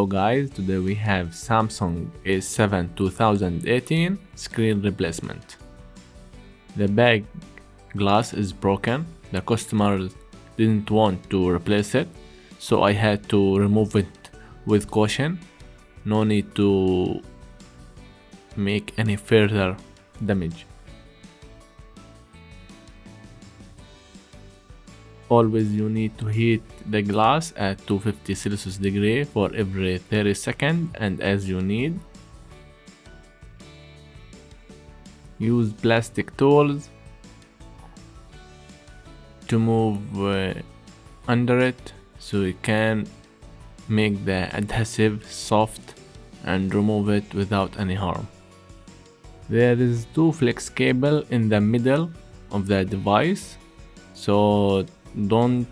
guys, today we have Samsung A7 2018 screen replacement. The back glass is broken. The customer didn't want to replace it, so I had to remove it with caution. No need to make any further damage. Always you need to heat the glass at 250 Celsius degree for every 30 seconds and as you need. Use plastic tools to move under it so you can make the adhesive soft and remove it without any harm. There is two flex cable in the middle of the device, so don't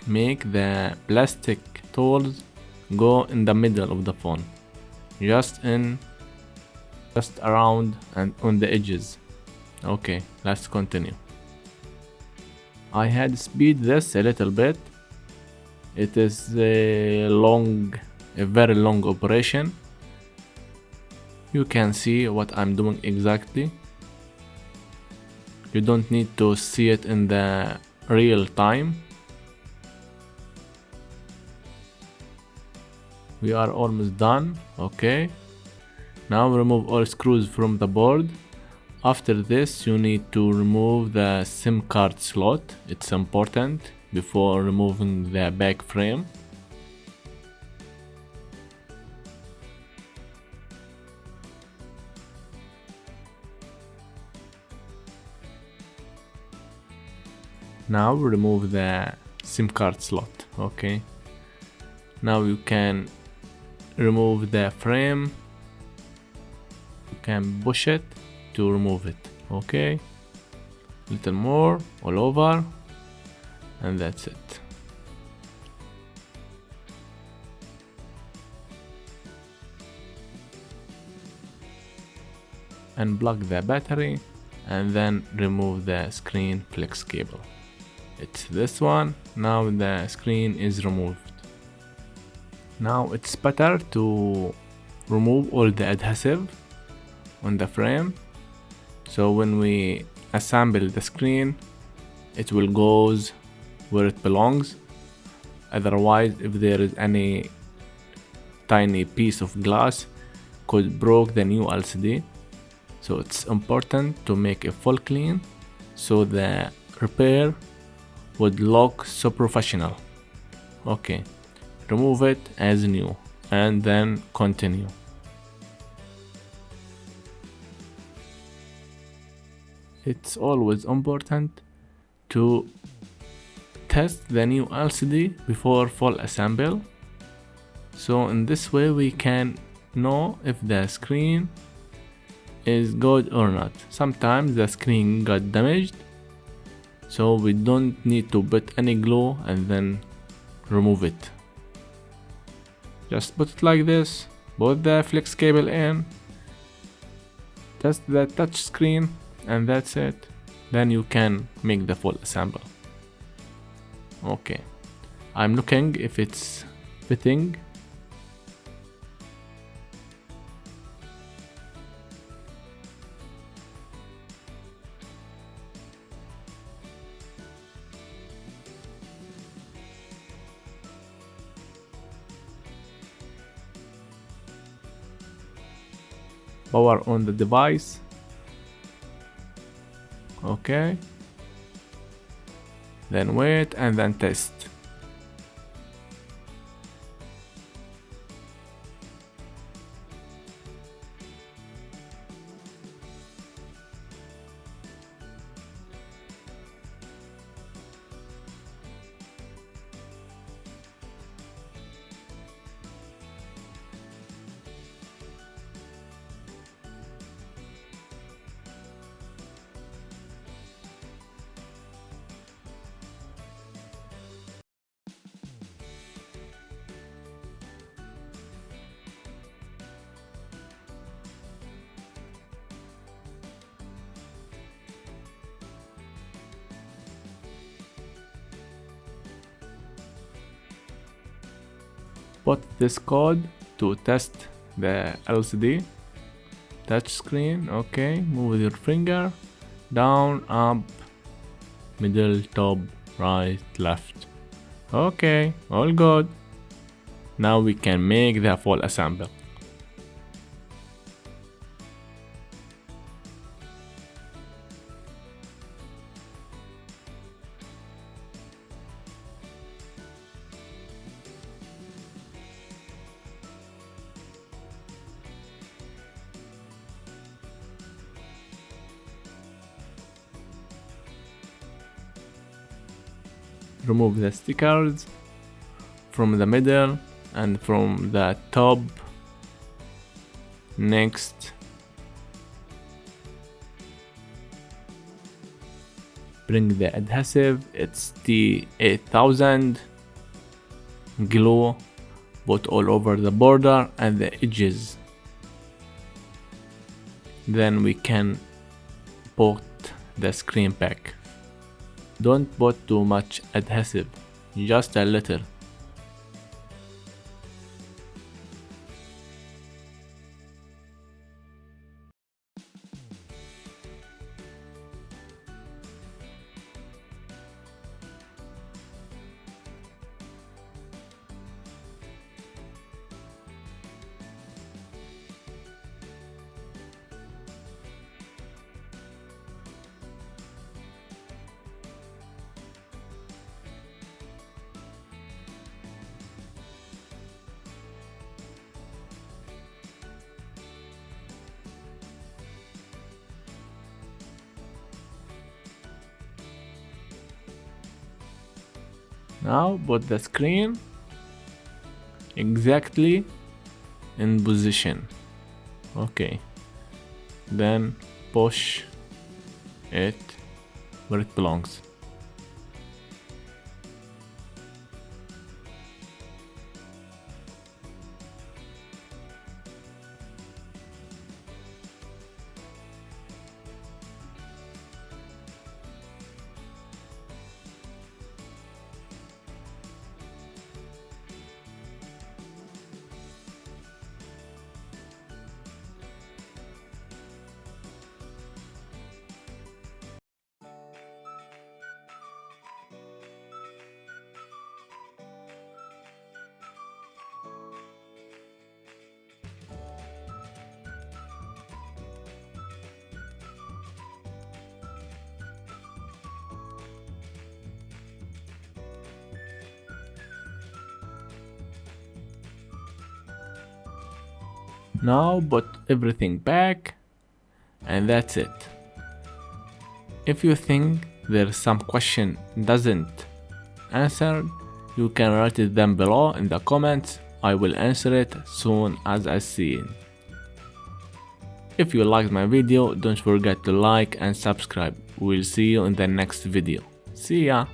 make the plastic tools go in the middle of the phone, just around and on the edges. Okay, let's continue. I had speed this a little bit. It is a very long operation. You can see what I'm doing exactly. You don't need to see it in the real time. We are almost done. Okay, now remove all screws from the board. After this you need to remove the SIM card slot. It's important before removing the back frame. Now remove the SIM card slot. Okay, now you can remove the frame. You can push it to remove it. Okay, little more all over, and that's it. Unplug the battery and then remove the screen flex cable. It's this one. Now the screen is removed. Now it's better to remove all the adhesive on the frame, so when we assemble the screen it will goes where it belongs. Otherwise, if there is any tiny piece of glass, could break the new LCD. So it's important to make a full clean so the repair would look so professional. Okay, remove it as new and then continue. It's always important to test the new LCD before full assemble, so in this way we can know if the screen is good or not. Sometimes the screen got damaged, so we don't need to put any glue and then remove it. Just put it like this, put the flex cable in, test the touch screen, and that's it. Then you can make the full assemble. Okay, I'm looking if it's fitting. Power on the device. Okay, then wait and then test. Put this code to test the LCD touch screen. Okay, move with your finger, down, up, middle, top, right, left. Okay, all good. Now we can make the full assembly. Remove the stickers from the middle and from the top. Next, bring the adhesive, it's the A750. Glue, put all over the border and the edges. Then we can put the screen back. Don't put too much adhesive, just a little. Now put the screen exactly in position. Okay, then push it where it belongs. Now put everything back, and that's it. If you think there's some question doesn't answer, you can write it down below in the comments. I will answer it soon as I see it. If you liked my video, don't forget to like and subscribe. We'll see you in the next video. See ya!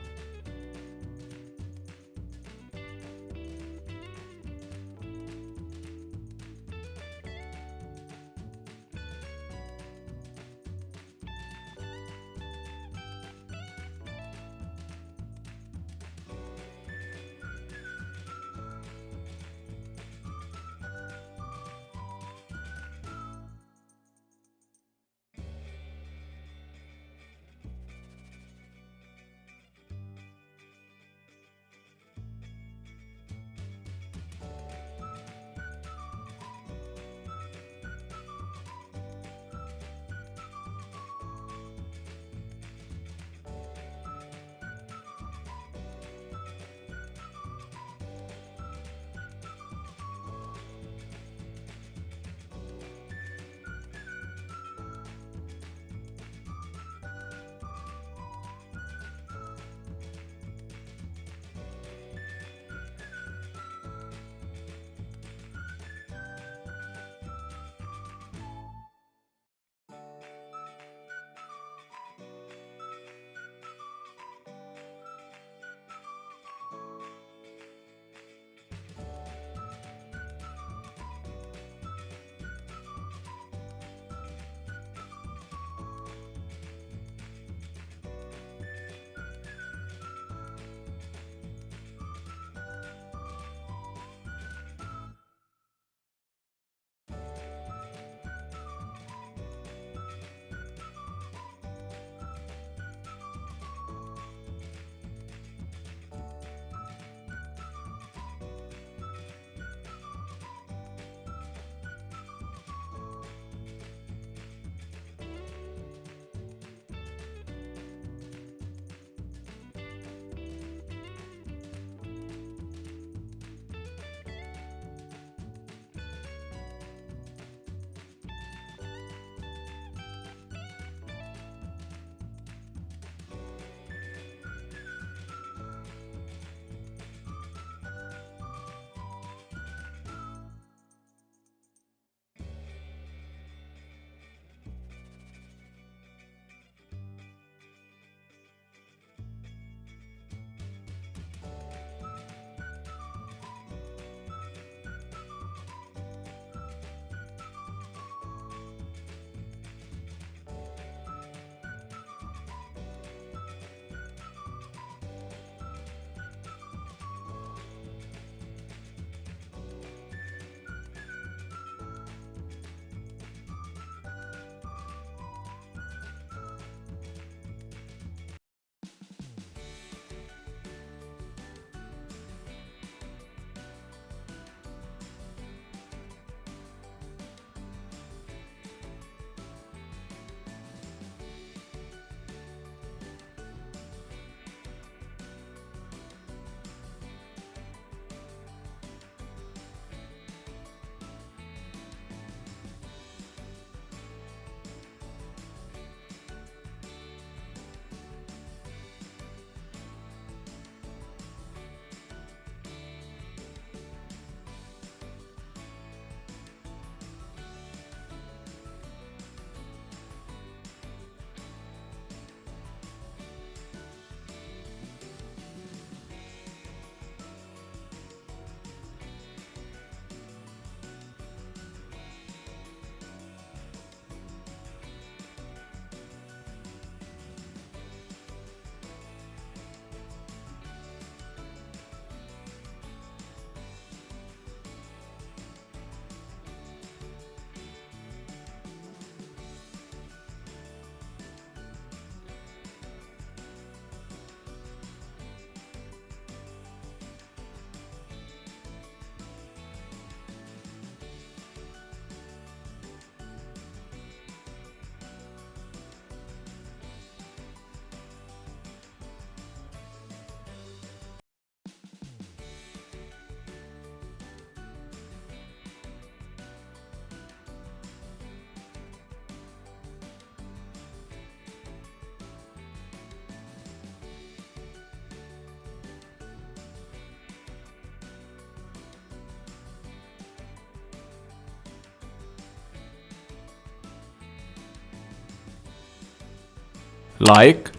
like,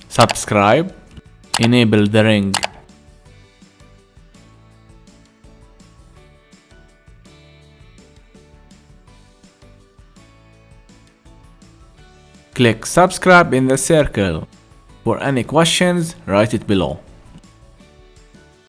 subscribe, enable the ring. Click subscribe in the circle. For any questions, write it below.